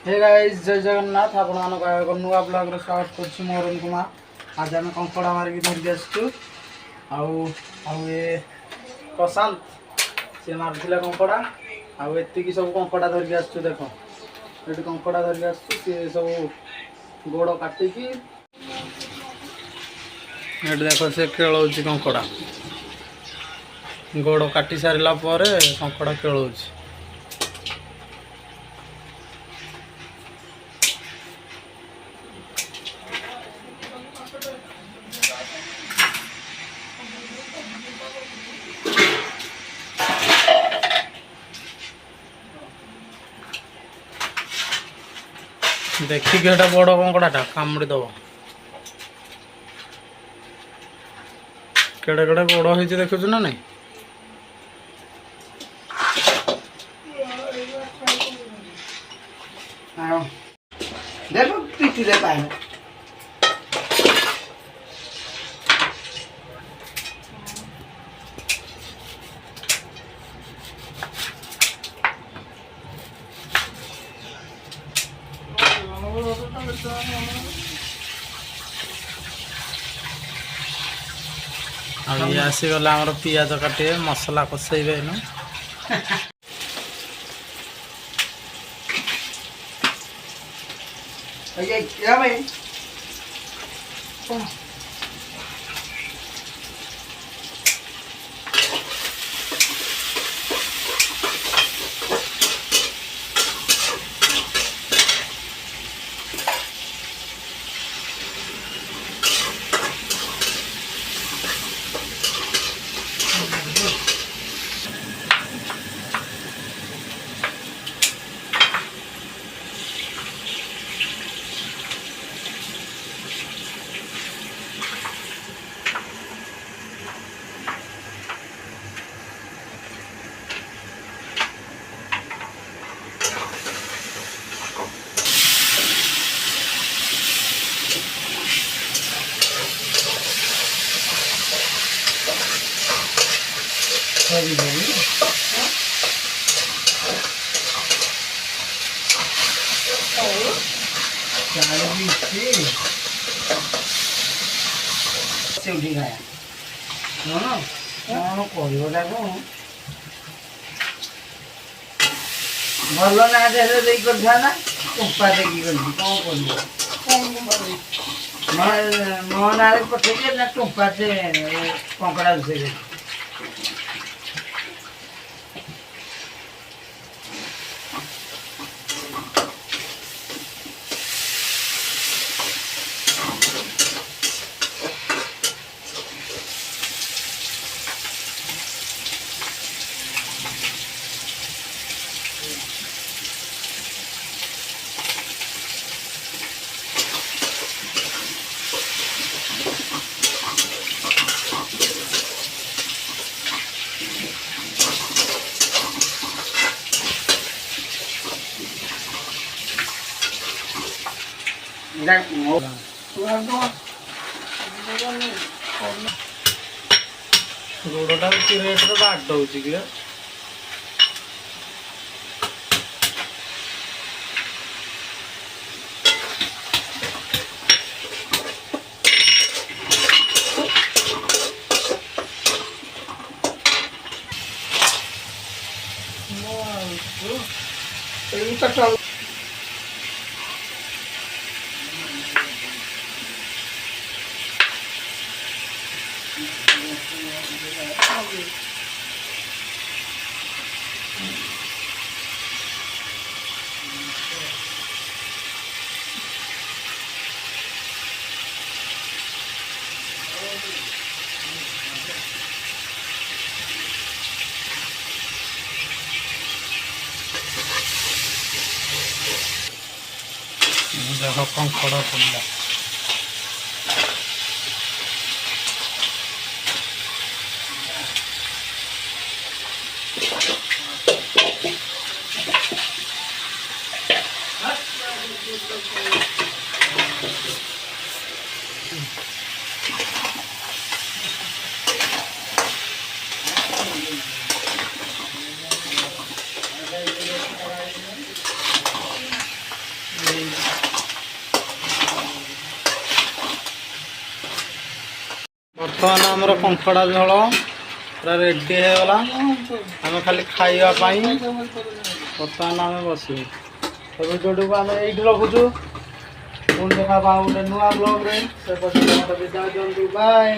Hey guys जय जगन्नाथ आपण मान नुआ ब्लॉग रे स्वागत करछि मोरन कुमार। आज हम कंकड़ा मारिक धरिक आसछु आउ ए प्रशांत से मारथिला कंकड़ा आउ एतिकी सब कंकड़ा धरिक आसछु। देखो एटी कंकड़ा धरिक आसछु से सब गोड़ काटिकी एटी देखो से केळौछि कंकड़ा गोड़ काटी सारिला परे कंकड़ा केळौछि। देखिए एटा बड़ कंकड़ाटा कामुड़ी दब केड़े केड़े गोड़ हो देखु ना नहीं देखो पीटी ले पाए अब ये आसीगला आमर पियाज काटे मसला कषेबे नु ये क्या भाई उठी खाया कौन कह भल ना दे ना कंपा देखी कौन कर मो ना पठे ना टुंपा से कंकड़ा रोसे गोड़टा कि रेट बाट हो देखो कंकड़ा पड़ा ବର୍ତ୍ତମାନ ଆମର କଙ୍କଡ଼ା ଝୋଳ ପୁରା ରେଡ଼ି ହେଇଗଲା। ଆମେ ଖାଲି ଖାଇବା ପାଇଁ ବର୍ତ୍ତମାନ ଆମେ ବସିବୁ। ତ ଭିଡ଼ିଓଟିକୁ ଆମେ ଏଇଠି ରଖୁଛୁ। ପୁଣି ଦେଖା ପାଉ ଗୋଟେ ନୂଆ ବ୍ଲଗ୍ରେ। ସେ ପର୍ଯ୍ୟନ୍ତ ମୋତେ ବିଦାୟ ଦିଅନ୍ତୁ। ବାଏ।